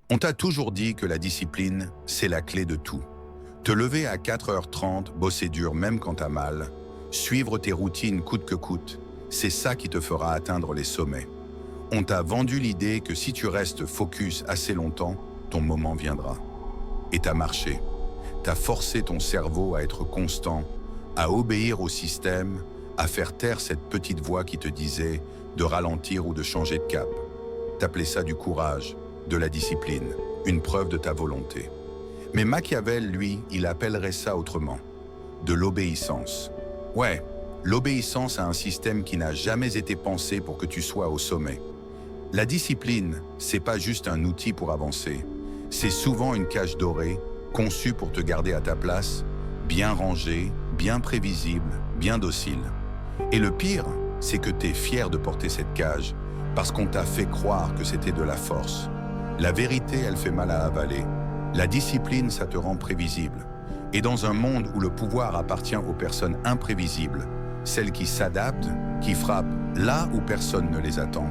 On t'a toujours dit que la discipline, c'est la clé de tout. Te lever à 4h30, bosser dur même quand t'as mal, suivre tes routines coûte que coûte, c'est ça qui te fera atteindre les sommets. On t'a vendu l'idée que si tu restes focus assez longtemps, ton moment viendra. Et t'as marché. T'as forcé ton cerveau à être constant, à obéir au système, à faire taire cette petite voix qui te disait de ralentir ou de changer de cap. T'appelais ça du courage, de la discipline, une preuve de ta volonté. Mais Machiavel, lui, il appellerait ça autrement, de l'obéissance. Ouais, l'obéissance à un système qui n'a jamais été pensé pour que tu sois au sommet. La discipline, c'est pas juste un outil pour avancer, c'est souvent une cage dorée, conçue pour te garder à ta place, bien rangée, bien prévisible, bien docile. Et le pire, c'est que t'es fier de porter cette cage, parce qu'on t'a fait croire que c'était de la force. La vérité, elle fait mal à avaler. La discipline, ça te rend prévisible. Et dans un monde où le pouvoir appartient aux personnes imprévisibles, celles qui s'adaptent, qui frappent là où personne ne les attend,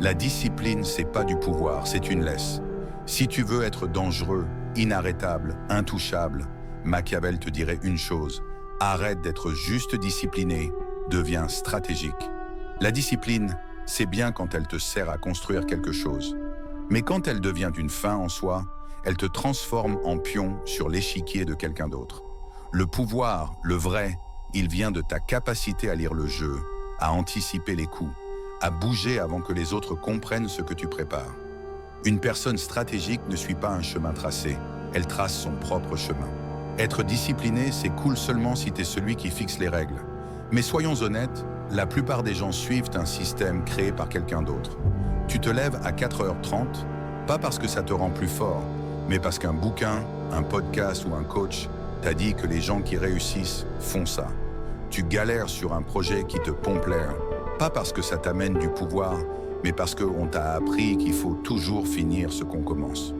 la discipline, c'est pas du pouvoir, c'est une laisse. Si tu veux être dangereux, inarrêtable, intouchable, Machiavel te dirait une chose, arrête d'être juste discipliné, deviens stratégique. La discipline, c'est bien quand elle te sert à construire quelque chose. Mais quand elle devient une fin en soi, elle te transforme en pion sur l'échiquier de quelqu'un d'autre. Le pouvoir, le vrai, il vient de ta capacité à lire le jeu, à anticiper les coups, à bouger avant que les autres comprennent ce que tu prépares. Une personne stratégique ne suit pas un chemin tracé, elle trace son propre chemin. Être discipliné, c'est cool seulement si tu es celui qui fixe les règles. Mais soyons honnêtes, la plupart des gens suivent un système créé par quelqu'un d'autre. Tu te lèves à 4h30, pas parce que ça te rend plus fort, mais parce qu'un bouquin, un podcast ou un coach t'a dit que les gens qui réussissent font ça. Tu galères sur un projet qui te pompe l'air, pas parce que ça t'amène du pouvoir, mais parce qu'on t'a appris qu'il faut toujours finir ce qu'on commence.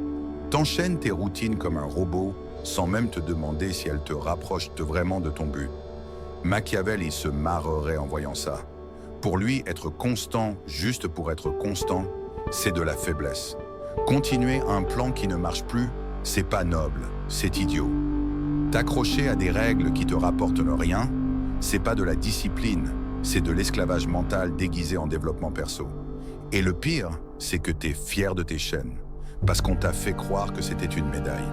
T'enchaînes tes routines comme un robot, sans même te demander si elles te rapprochent vraiment de ton but. Machiavel, il se marrerait en voyant ça. Pour lui, être constant juste pour être constant, c'est de la faiblesse. Continuer un plan qui ne marche plus, c'est pas noble, c'est idiot. T'accrocher à des règles qui te rapportent rien, c'est pas de la discipline, c'est de l'esclavage mental déguisé en développement perso. Et le pire, c'est que t'es fier de tes chaînes, parce qu'on t'a fait croire que c'était une médaille.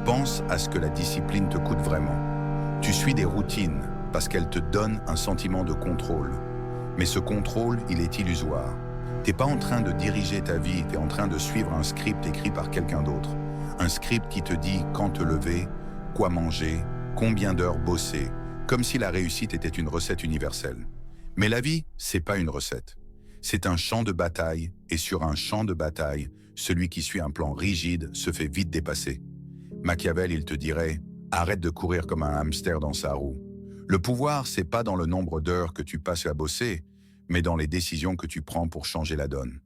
Pense à ce que la discipline te coûte vraiment. Tu suis des routines parce qu'elles te donnent un sentiment de contrôle. Mais ce contrôle, il est illusoire. T'es pas en train de diriger ta vie, t'es en train de suivre un script écrit par quelqu'un d'autre. Un script qui te dit quand te lever, quoi manger, combien d'heures bosser, comme si la réussite était une recette universelle. Mais la vie, c'est pas une recette. C'est un champ de bataille, et sur un champ de bataille, celui qui suit un plan rigide se fait vite dépasser. Machiavel, il te dirait « Arrête de courir comme un hamster dans sa roue ». Le pouvoir, c'est pas dans le nombre d'heures que tu passes à bosser, mais dans les décisions que tu prends pour changer la donne.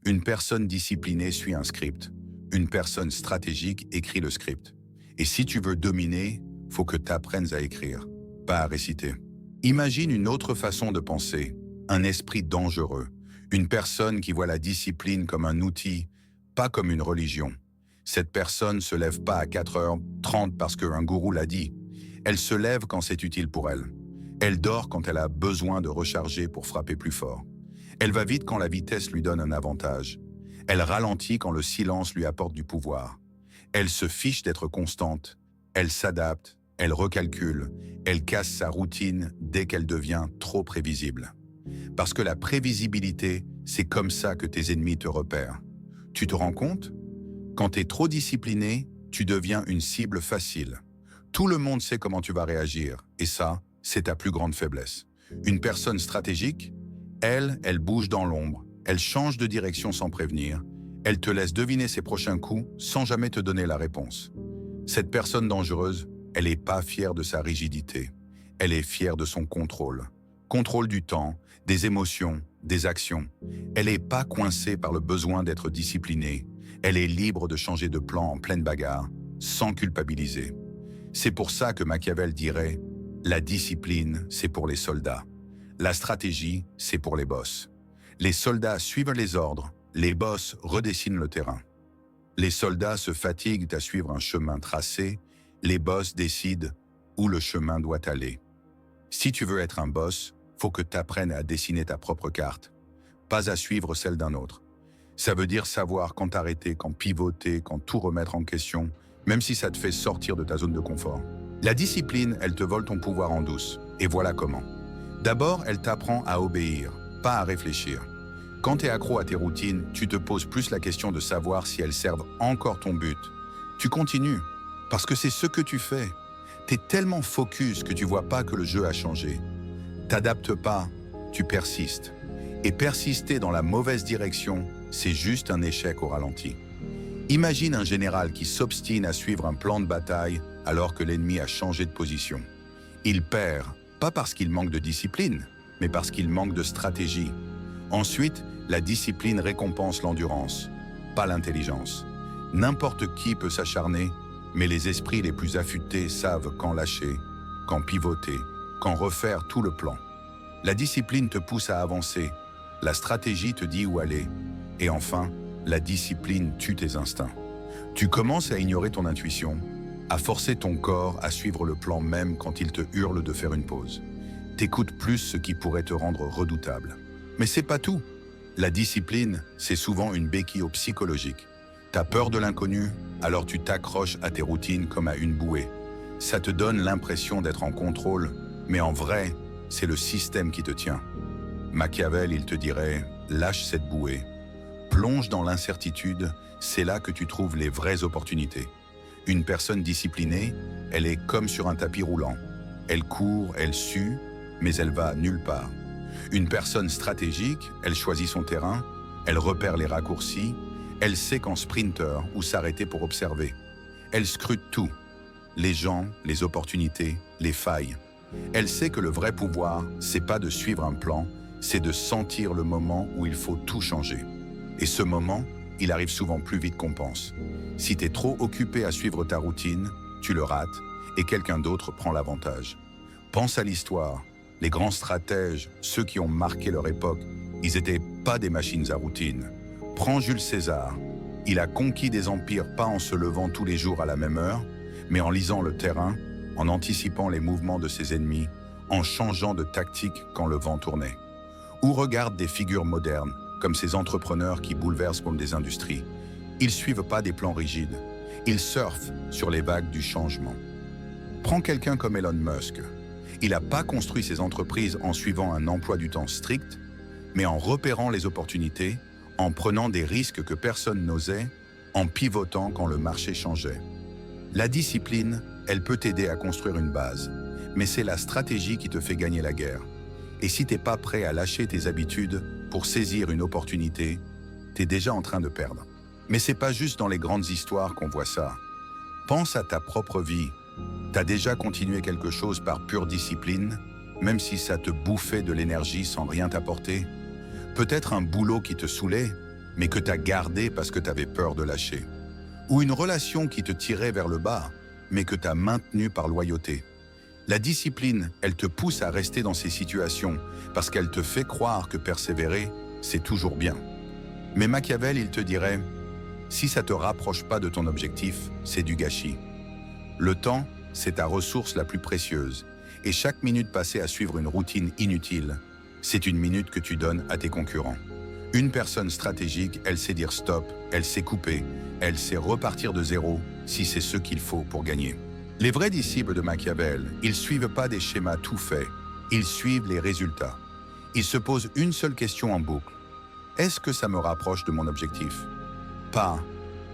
Une personne disciplinée suit un script. Une personne stratégique écrit le script. Et si tu veux dominer, faut que tu apprennes à écrire, pas à réciter. Imagine une autre façon de penser, un esprit dangereux, une personne qui voit la discipline comme un outil, pas comme une religion. Cette personne se lève pas à 4h30 parce qu'un gourou l'a dit. Elle se lève quand c'est utile pour elle. Elle dort quand elle a besoin de recharger pour frapper plus fort. Elle va vite quand la vitesse lui donne un avantage. Elle ralentit quand le silence lui apporte du pouvoir. Elle se fiche d'être constante. Elle s'adapte, elle recalcule, elle casse sa routine dès qu'elle devient trop prévisible. Parce que la prévisibilité, c'est comme ça que tes ennemis te repèrent. Tu te rends compte? Quand tu es trop discipliné, tu deviens une cible facile. Tout le monde sait comment tu vas réagir, et ça, c'est ta plus grande faiblesse. Une personne stratégique, elle bouge dans l'ombre, elle change de direction sans prévenir, elle te laisse deviner ses prochains coups sans jamais te donner la réponse. Cette personne dangereuse, elle n'est pas fière de sa rigidité, elle est fière de son contrôle. Contrôle du temps, des émotions, des actions. Elle n'est pas coincée par le besoin d'être disciplinée, elle est libre de changer de plan en pleine bagarre, sans culpabiliser. C'est pour ça que Machiavel dirait « La discipline, c'est pour les soldats. La stratégie, c'est pour les boss. Les soldats suivent les ordres, les boss redessinent le terrain. » Les soldats se fatiguent à suivre un chemin tracé, les boss décident où le chemin doit aller. Si tu veux être un boss, faut que tu apprennes à dessiner ta propre carte, pas à suivre celle d'un autre. Ça veut dire savoir quand t'arrêter, quand pivoter, quand tout remettre en question, même si ça te fait sortir de ta zone de confort. La discipline, elle te vole ton pouvoir en douce, et voilà comment. D'abord, elle t'apprend à obéir, pas à réfléchir. Quand tu es accro à tes routines, tu te poses plus la question de savoir si elles servent encore ton but. Tu continues, parce que c'est ce que tu fais. Tu es tellement focus que tu vois pas que le jeu a changé. T'adaptes pas, tu persistes. Et persister dans la mauvaise direction, c'est juste un échec au ralenti. Imagine un général qui s'obstine à suivre un plan de bataille alors que l'ennemi a changé de position. Il perd, pas parce qu'il manque de discipline, mais parce qu'il manque de stratégie. Ensuite, la discipline récompense l'endurance, pas l'intelligence. N'importe qui peut s'acharner, mais les esprits les plus affûtés savent quand lâcher, quand pivoter, quand refaire tout le plan. La discipline te pousse à avancer, la stratégie te dit où aller, et enfin, la discipline tue tes instincts. Tu commences à ignorer ton intuition, à forcer ton corps à suivre le plan même quand il te hurle de faire une pause. T'écoutes plus ce qui pourrait te rendre redoutable. Mais c'est pas tout. La discipline, c'est souvent une béquille psychologique. T'as peur de l'inconnu, alors tu t'accroches à tes routines comme à une bouée. Ça te donne l'impression d'être en contrôle, mais en vrai, c'est le système qui te tient. Machiavel, il te dirait, lâche cette bouée. Plonge dans l'incertitude, c'est là que tu trouves les vraies opportunités. Une personne disciplinée, elle est comme sur un tapis roulant. Elle court, elle sue, mais elle va nulle part. Une personne stratégique, elle choisit son terrain, elle repère les raccourcis, elle sait quand sprinter ou s'arrêter pour observer. Elle scrute tout, les gens, les opportunités, les failles. Elle sait que le vrai pouvoir, c'est pas de suivre un plan, c'est de sentir le moment où il faut tout changer. Et ce moment, il arrive souvent plus vite qu'on pense. Si t'es trop occupé à suivre ta routine, tu le rates et quelqu'un d'autre prend l'avantage. Pense à l'histoire. Les grands stratèges, ceux qui ont marqué leur époque, ils n'étaient pas des machines à routine. Prends Jules César. Il a conquis des empires pas en se levant tous les jours à la même heure, mais en lisant le terrain, en anticipant les mouvements de ses ennemis, en changeant de tactique quand le vent tournait. Ou regarde des figures modernes, comme ces entrepreneurs qui bouleversent comme des industries. Ils ne suivent pas des plans rigides. Ils surfent sur les vagues du changement. Prends quelqu'un comme Elon Musk. Il n'a pas construit ses entreprises en suivant un emploi du temps strict, mais en repérant les opportunités, en prenant des risques que personne n'osait, en pivotant quand le marché changeait. La discipline, elle peut t'aider à construire une base, mais c'est la stratégie qui te fait gagner la guerre. Et si t'es pas prêt à lâcher tes habitudes pour saisir une opportunité, t'es déjà en train de perdre. Mais c'est pas juste dans les grandes histoires qu'on voit ça. Pense à ta propre vie. T'as déjà continué quelque chose par pure discipline, même si ça te bouffait de l'énergie sans rien t'apporter. Peut-être un boulot qui te saoulait, mais que t'as gardé parce que t'avais peur de lâcher. Ou une relation qui te tirait vers le bas, mais que t'as maintenue par loyauté. La discipline, elle te pousse à rester dans ces situations parce qu'elle te fait croire que persévérer, c'est toujours bien. Mais Machiavel, il te dirait, si ça te rapproche pas de ton objectif, c'est du gâchis. Le temps, c'est ta ressource la plus précieuse, et chaque minute passée à suivre une routine inutile, c'est une minute que tu donnes à tes concurrents. Une personne stratégique, elle sait dire stop, elle sait couper, elle sait repartir de zéro si c'est ce qu'il faut pour gagner. Les vrais disciples de Machiavel, ils suivent pas des schémas tout faits, ils suivent les résultats. Ils se posent une seule question en boucle. Est-ce que ça me rapproche de mon objectif? Pas.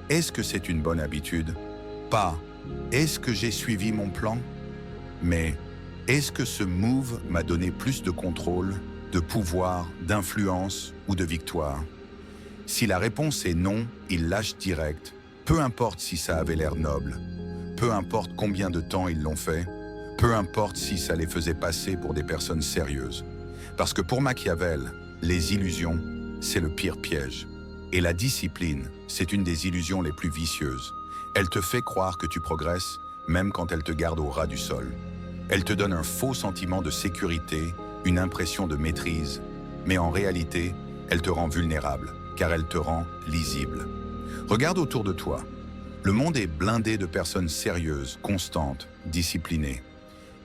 Est-ce que c'est une bonne habitude? Pas. Est-ce que j'ai suivi mon plan? Mais est-ce que ce move m'a donné plus de contrôle, de pouvoir, d'influence ou de victoire? Si la réponse est non, ils lâchent direct, peu importe si ça avait l'air noble. Peu importe combien de temps ils l'ont fait, peu importe si ça les faisait passer pour des personnes sérieuses. Parce que pour Machiavel, les illusions, c'est le pire piège. Et la discipline, c'est une des illusions les plus vicieuses. Elle te fait croire que tu progresses, même quand elle te garde au ras du sol. Elle te donne un faux sentiment de sécurité, une impression de maîtrise, mais en réalité, elle te rend vulnérable, car elle te rend lisible. Regarde autour de toi. Le monde est blindé de personnes sérieuses, constantes, disciplinées.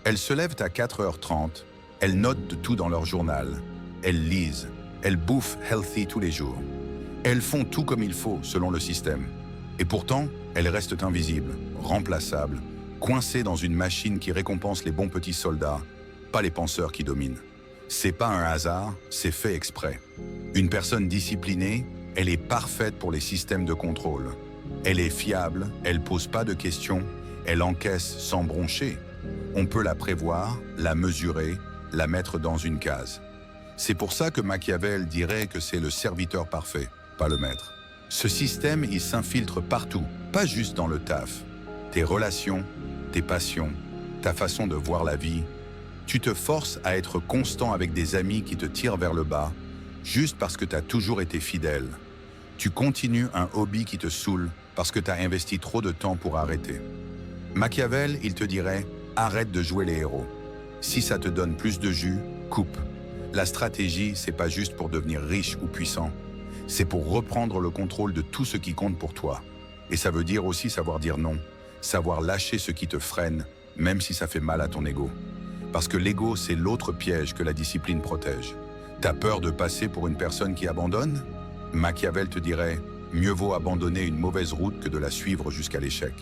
Elles se lèvent à 4h30, elles notent de tout dans leur journal, elles lisent, elles bouffent healthy tous les jours. Elles font tout comme il faut selon le système. Et pourtant, elles restent invisibles, remplaçables, coincées dans une machine qui récompense les bons petits soldats, pas les penseurs qui dominent. C'est pas un hasard, c'est fait exprès. Une personne disciplinée, elle est parfaite pour les systèmes de contrôle. Elle est fiable, elle pose pas de questions, elle encaisse sans broncher. On peut la prévoir, la mesurer, la mettre dans une case. C'est pour ça que Machiavel dirait que c'est le serviteur parfait, pas le maître. Ce système, il s'infiltre partout, pas juste dans le taf. Tes relations, tes passions, ta façon de voir la vie. Tu te forces à être constant avec des amis qui te tirent vers le bas, juste parce que tu as toujours été fidèle. Tu continues un hobby qui te saoule parce que tu as investi trop de temps pour arrêter. Machiavel, il te dirait « Arrête de jouer les héros. Si ça te donne plus de jus, coupe. La stratégie, c'est pas juste pour devenir riche ou puissant. C'est pour reprendre le contrôle de tout ce qui compte pour toi. Et ça veut dire aussi savoir dire non, savoir lâcher ce qui te freine, même si ça fait mal à ton ego. Parce que l'ego, c'est l'autre piège que la discipline protège. T'as peur de passer pour une personne qui abandonne? Machiavel te dirait « Mieux vaut abandonner une mauvaise route que de la suivre jusqu'à l'échec. »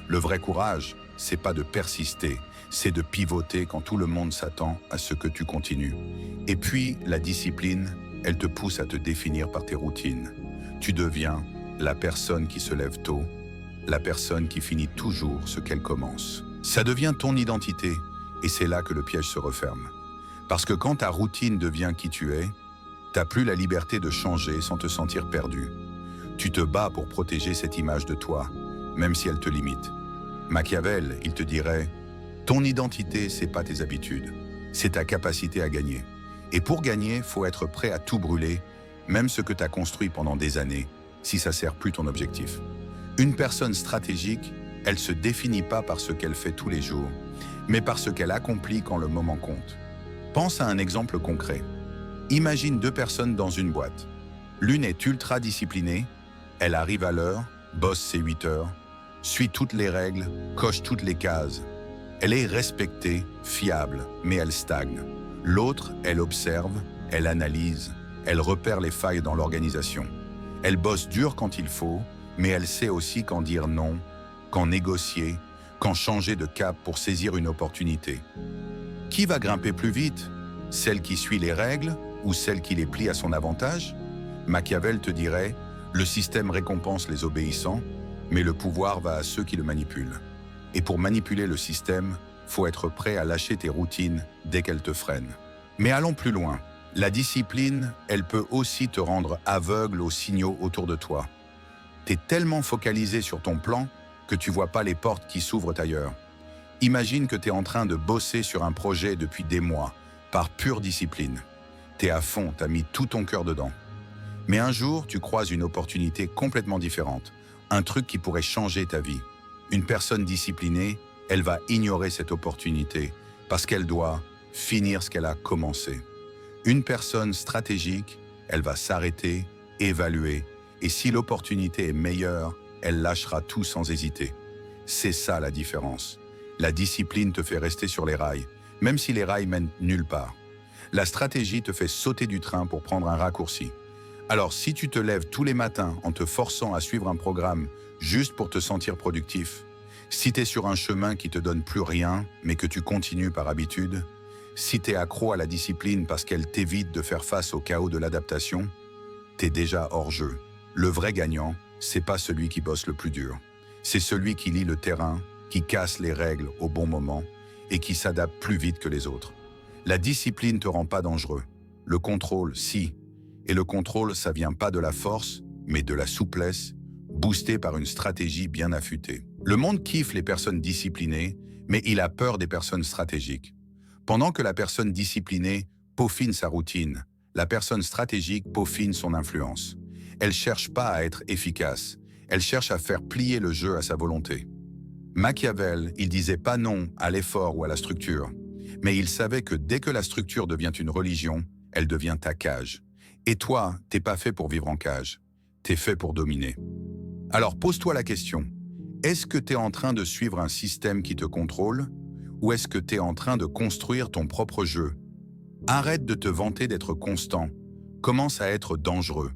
Le vrai courage, c'est pas de persister, c'est de pivoter quand tout le monde s'attend à ce que tu continues. Et puis, la discipline, elle te pousse à te définir par tes routines. Tu deviens la personne qui se lève tôt, la personne qui finit toujours ce qu'elle commence. Ça devient ton identité, et c'est là que le piège se referme. Parce que quand ta routine devient qui tu es, t'as plus la liberté de changer sans te sentir perdu. Tu te bats pour protéger cette image de toi, même si elle te limite. Machiavel, il te dirait « Ton identité, c'est pas tes habitudes, c'est ta capacité à gagner. Et pour gagner, faut être prêt à tout brûler, même ce que tu as construit pendant des années, si ça sert plus ton objectif. » Une personne stratégique, elle se définit pas par ce qu'elle fait tous les jours, mais par ce qu'elle accomplit quand le moment compte. Pense à un exemple concret. Imagine deux personnes dans une boîte. L'une est ultra disciplinée, elle arrive à l'heure, bosse ses 8 heures, suit toutes les règles, coche toutes les cases. Elle est respectée, fiable, mais elle stagne. L'autre, elle observe, elle analyse, elle repère les failles dans l'organisation. Elle bosse dur quand il faut, mais elle sait aussi quand dire non, quand négocier, quand changer de cap pour saisir une opportunité. Qui va grimper plus vite? Celle qui suit les règles ou celle qui les plie à son avantage? Machiavel te dirait, le système récompense les obéissants, mais le pouvoir va à ceux qui le manipulent. Et pour manipuler le système, faut être prêt à lâcher tes routines dès qu'elles te freinent. Mais allons plus loin. La discipline, elle peut aussi te rendre aveugle aux signaux autour de toi. T'es tellement focalisé sur ton plan que tu vois pas les portes qui s'ouvrent ailleurs. Imagine que t'es en train de bosser sur un projet depuis des mois, par pure discipline. T'es à fond, t'as mis tout ton cœur dedans. Mais un jour, tu croises une opportunité complètement différente, un truc qui pourrait changer ta vie. Une personne disciplinée, elle va ignorer cette opportunité parce qu'elle doit finir ce qu'elle a commencé. Une personne stratégique, elle va s'arrêter, évaluer, et si l'opportunité est meilleure, elle lâchera tout sans hésiter. C'est ça la différence. La discipline te fait rester sur les rails, même si les rails mènent nulle part. La stratégie te fait sauter du train pour prendre un raccourci. Alors si tu te lèves tous les matins en te forçant à suivre un programme juste pour te sentir productif, si tu es sur un chemin qui te donne plus rien, mais que tu continues par habitude, si tu es accro à la discipline parce qu'elle t'évite de faire face au chaos de l'adaptation, tu es déjà hors jeu. Le vrai gagnant, c'est pas celui qui bosse le plus dur. C'est celui qui lit le terrain, qui casse les règles au bon moment et qui s'adapte plus vite que les autres. La discipline te rend pas dangereux. Le contrôle, si. Et le contrôle, ça vient pas de la force, mais de la souplesse, boosté par une stratégie bien affûtée. Le monde kiffe les personnes disciplinées, mais il a peur des personnes stratégiques. Pendant que la personne disciplinée peaufine sa routine, la personne stratégique peaufine son influence. Elle cherche pas à être efficace, elle cherche à faire plier le jeu à sa volonté. Machiavel, il disait pas non à l'effort ou à la structure, mais il savait que dès que la structure devient une religion, elle devient ta cage. Et toi, t'es pas fait pour vivre en cage, t'es fait pour dominer. Alors pose-toi la question, est-ce que tu es en train de suivre un système qui te contrôle ou est-ce que tu es en train de construire ton propre jeu? Arrête de te vanter d'être constant, commence à être dangereux.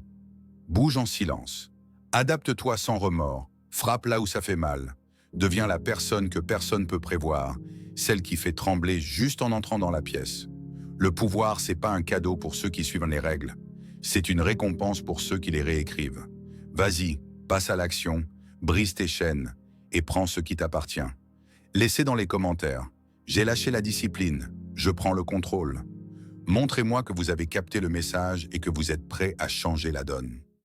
Bouge en silence. Adapte-toi sans remords, frappe là où ça fait mal. Deviens la personne que personne ne peut prévoir, celle qui fait trembler juste en entrant dans la pièce. Le pouvoir, c'est pas un cadeau pour ceux qui suivent les règles. C'est une récompense pour ceux qui les réécrivent. Vas-y, passe à l'action, brise tes chaînes et prends ce qui t'appartient. Laissez dans les commentaires. J'ai lâché la discipline, je prends le contrôle. Montrez-moi que vous avez capté le message et que vous êtes prêt à changer la donne.